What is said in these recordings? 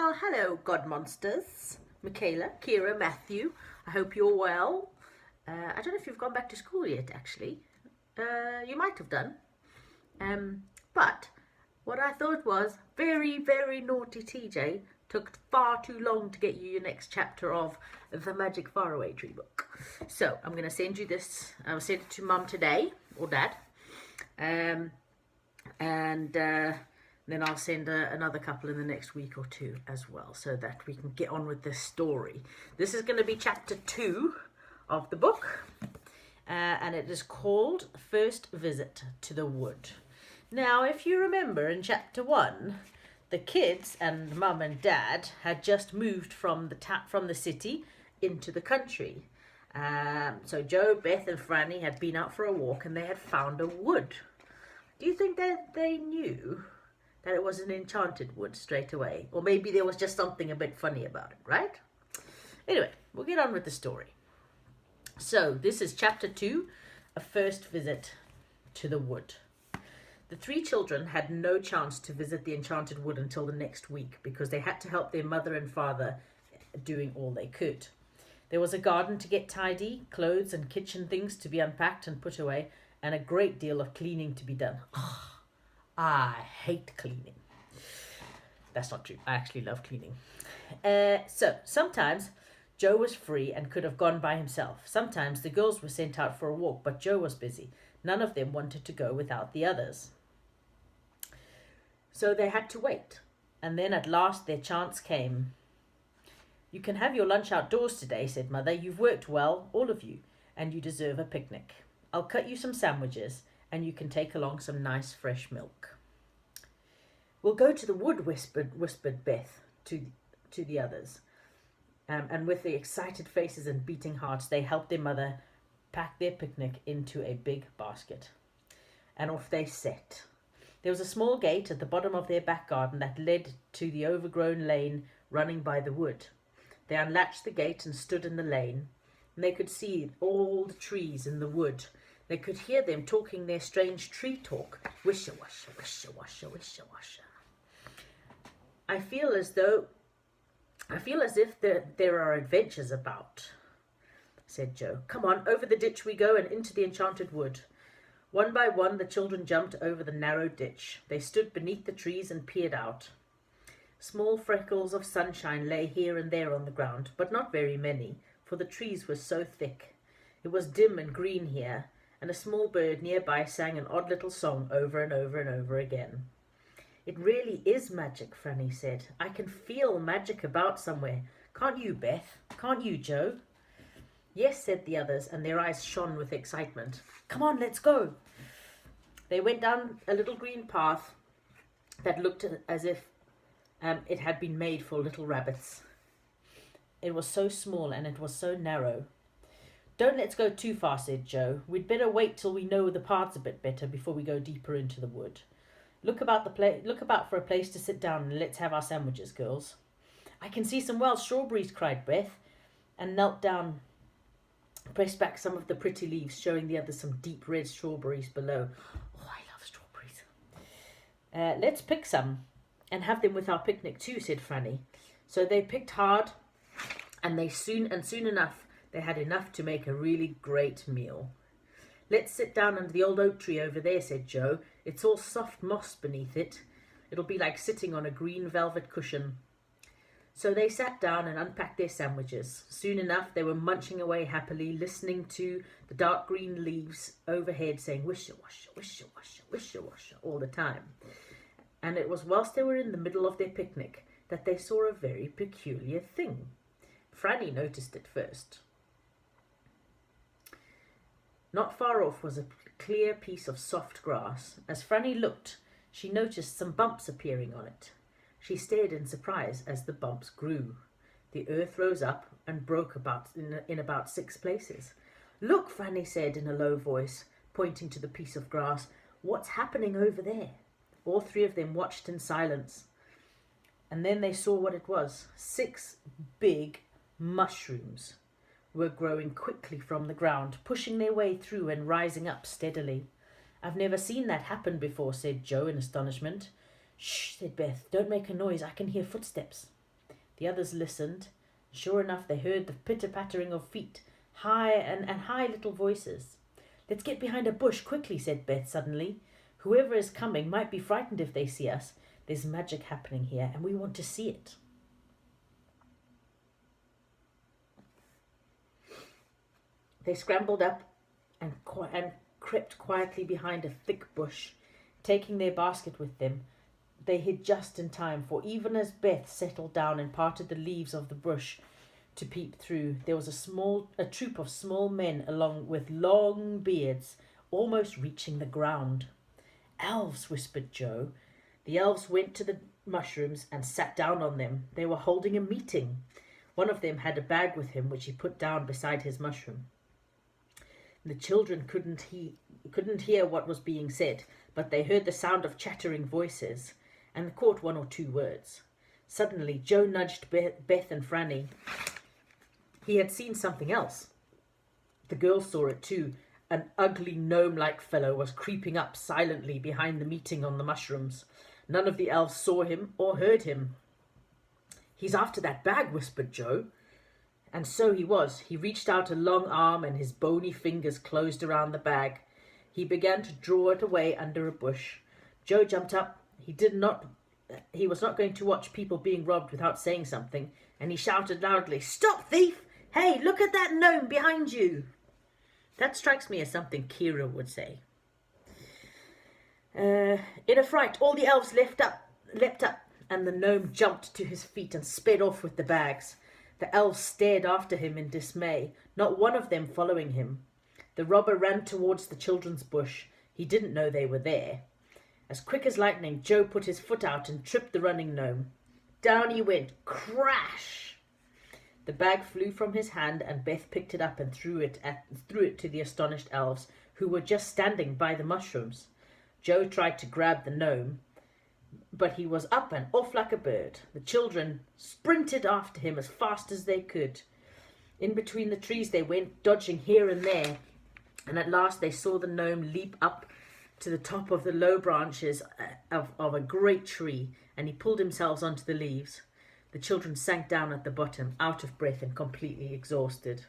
Well, hello, God Monsters. Michaela, Kira, Matthew. I hope you're well. I don't know if you've gone back to school yet, actually. You might have done. But what I thought was very, very naughty TJ took far too long to get you your next chapter of the Magic Faraway Tree book. So I'm going to send you this. I'll send it to Mum today, or Dad. And then I'll send another couple in the next week or two as well, so that we can get on with this story. This is going to be chapter 2 of the book, and it is called First Visit to the Wood. Now, if you remember in chapter 1, the kids and Mum and Dad had just moved from the city into the country. So Joe, Beth and Franny had been out for a walk and they had found a wood. Do you think that they knew that it was an enchanted wood straight away? Or maybe there was just something a bit funny about it, right? Anyway, we'll get on with the story. So this is chapter 2, A First Visit to the Wood. The 3 children had no chance to visit the enchanted wood until the next week because they had to help their mother and father doing all they could. There was a garden to get tidy, clothes and kitchen things to be unpacked and put away, and a great deal of cleaning to be done. Oh, I hate cleaning. That's not true. I actually love cleaning. So sometimes Joe was free and could have gone by himself. Sometimes the girls were sent out for a walk, but Joe was busy. None of them wanted to go without the others. So they had to wait. And then at last their chance came. "You can have your lunch outdoors today," said Mother. "You've worked well, all of you, and you deserve a picnic. I'll cut you some sandwiches, and you can take along some nice fresh milk." "We'll go to the wood," whispered Beth to the others. And with the excited faces and beating hearts, they helped their mother pack their picnic into a big basket. And off they set. There was a small gate at the bottom of their back garden that led to the overgrown lane running by the wood. They unlatched the gate and stood in the lane, and they could see all the trees in the wood. They could hear them talking their strange tree talk. Wisha washa, wisha washa, wisha washa. I feel as if there are adventures about," said Joe. "Come on, over the ditch we go and into the enchanted wood." One by one, the children jumped over the narrow ditch. They stood beneath the trees and peered out. Small freckles of sunshine lay here and there on the ground, but not very many, for the trees were so thick. It was dim and green here, and a small bird nearby sang an odd little song over and over and over again. "It really is magic," Franny said. "I can feel magic about somewhere. Can't you, Beth? Can't you, Joe?" "Yes," said the others, and their eyes shone with excitement. "Come on, let's go." They went down a little green path that looked as if it had been made for little rabbits. It was so small and it was so narrow. "Don't let's go too far," said Joe. "We'd better wait till we know the paths a bit better before we go deeper into the wood. Look about for a place to sit down and let's have our sandwiches, girls." "I can see some wild strawberries," cried Beth, and knelt down, pressed back some of the pretty leaves, showing the others some deep red strawberries below. Oh, I love strawberries. "Let's pick some and have them with our picnic too," said Franny. So they picked hard, and soon enough they had enough to make a really great meal. "Let's sit down under the old oak tree over there," said Joe. "It's all soft moss beneath it. It'll be like sitting on a green velvet cushion." So they sat down and unpacked their sandwiches. Soon enough they were munching away happily, listening to the dark green leaves overhead saying wisha washa, wisha washa, wisha washa all the time. And it was whilst they were in the middle of their picnic that they saw a very peculiar thing. Franny noticed it first. Not far off was a clear piece of soft grass. As Franny looked, she noticed some bumps appearing on it. She stared in surprise as the bumps grew. The earth rose up and broke in about 6 places. "Look," Franny said in a low voice, pointing to the piece of grass. "What's happening over there?" All 3 of them watched in silence. And then they saw what it was. 6 big mushrooms were growing quickly from the ground, pushing their way through and rising up steadily. "I've never seen that happen before," said Joe in astonishment. "Shh," said Beth. "Don't make a noise. I can hear footsteps." The others listened. Sure enough, they heard the pitter-pattering of feet, high and high little voices. "Let's get behind a bush quickly," said Beth suddenly. "Whoever is coming might be frightened if they see us. There's magic happening here, and we want to see it." They scrambled up and crept quietly behind a thick bush, taking their basket with them. They hid just in time, for even as Beth settled down and parted the leaves of the bush to peep through, there was a troop of small men along with long beards, almost reaching the ground. "Elves," whispered Joe. The elves went to the mushrooms and sat down on them. They were holding a meeting. One of them had a bag with him, which he put down beside his mushroom. The children couldn't hear what was being said, but they heard the sound of chattering voices and caught one or two words. Suddenly, Joe nudged Beth and Franny. He had seen something else. The girls saw it too. An ugly gnome-like fellow was creeping up silently behind the meeting on the mushrooms. None of the elves saw him or heard him. "He's after that bag," whispered Joe. And so he was. He reached out a long arm and his bony fingers closed around the bag. He began to draw it away under a bush. Joe jumped up. He was not going to watch people being robbed without saying something, and he shouted loudly, "Stop, thief! Hey, look at that gnome behind you!" That strikes me as something Kira would say. In a fright, all the elves leapt up, and the gnome jumped to his feet and sped off with the bags. The elves stared after him in dismay, not one of them following him. The robber ran towards the children's bush. He didn't know they were there. As quick as lightning, Joe put his foot out and tripped the running gnome. Down he went, crash! The bag flew from his hand, and Beth picked it up and threw it to the astonished elves, who were just standing by the mushrooms. Joe tried to grab the gnome, but he was up and off like a bird. The children sprinted after him as fast as they could. In between the trees they went, dodging here and there, and at last they saw the gnome leap up to the top of the low branches of a great tree, and he pulled himself onto the leaves. The children sank down at the bottom, out of breath and completely exhausted.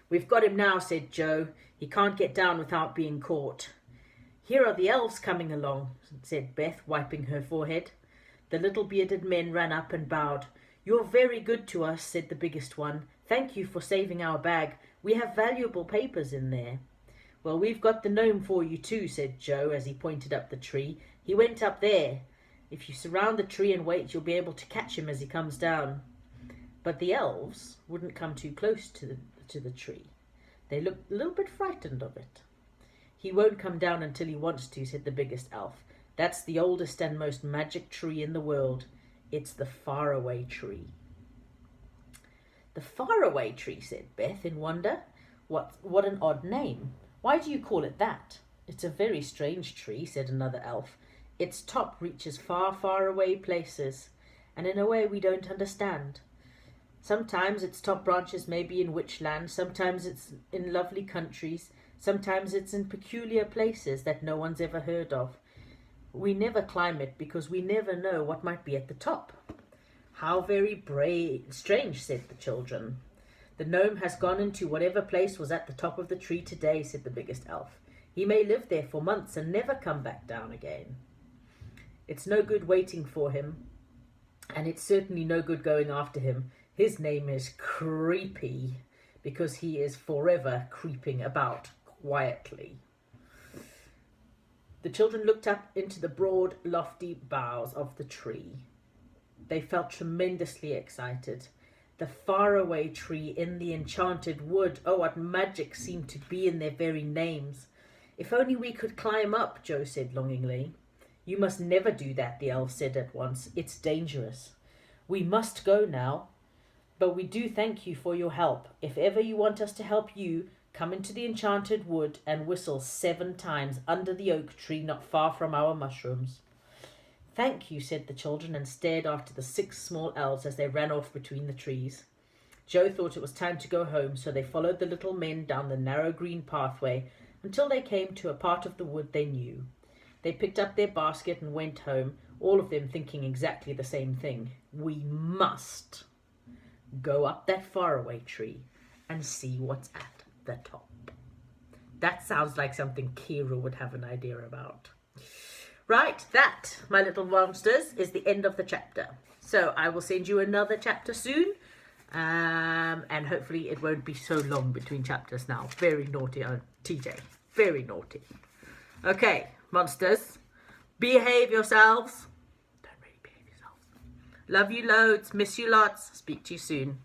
"We've got him now," said Joe. "He can't get down without being caught." "Here are the elves coming along," said Beth, wiping her forehead. The little bearded men ran up and bowed. "You're very good to us," said the biggest one. "Thank you for saving our bag. We have valuable papers in there." "Well, we've got the gnome for you too," said Joe as he pointed up the tree. "He went up there. If you surround the tree and wait, you'll be able to catch him as he comes down." But the elves wouldn't come too close to the tree. They looked a little bit frightened of it. "He won't come down until he wants to," said the biggest elf. "That's the oldest and most magic tree in the world. It's the faraway tree." "The faraway tree," said Beth in wonder. What an odd name. Why do you call it that?" "It's a very strange tree," said another elf. "Its top reaches far, far away places, and in a way we don't understand. Sometimes its top branches may be in witchland, sometimes it's in lovely countries, sometimes it's in peculiar places that no one's ever heard of. We never climb it because we never know what might be at the top." "How very strange," said the children. "The gnome has gone into whatever place was at the top of the tree today," said the biggest elf. "He may live there for months and never come back down again. It's no good waiting for him, and it's certainly no good going after him. His name is Creepy, because he is forever creeping about quietly." The children looked up into the broad, lofty boughs of the tree. They felt tremendously excited. The faraway tree in the enchanted wood. Oh, what magic seemed to be in their very names. "If only we could climb up," Joe said longingly. "You must never do that," the elf said at once. "It's dangerous. We must go now, but we do thank you for your help. If ever you want us to help you, come into the enchanted wood and whistle 7 times under the oak tree not far from our mushrooms." "Thank you," said the children, and stared after the 6 small elves as they ran off between the trees. Joe thought it was time to go home, so they followed the little men down the narrow green pathway until they came to a part of the wood they knew. They picked up their basket and went home, all of them thinking exactly the same thing. "We must." go up that faraway tree and see what's at the top. That sounds like something Kira would have an idea about. Right, that, my little monsters, is the end of the chapter. So I will send you another chapter soon. And hopefully it won't be so long between chapters now. Very naughty, TJ. Very naughty. Okay, monsters, behave yourselves. Don't really behave yourselves. Love you loads. Miss you lots. Speak to you soon.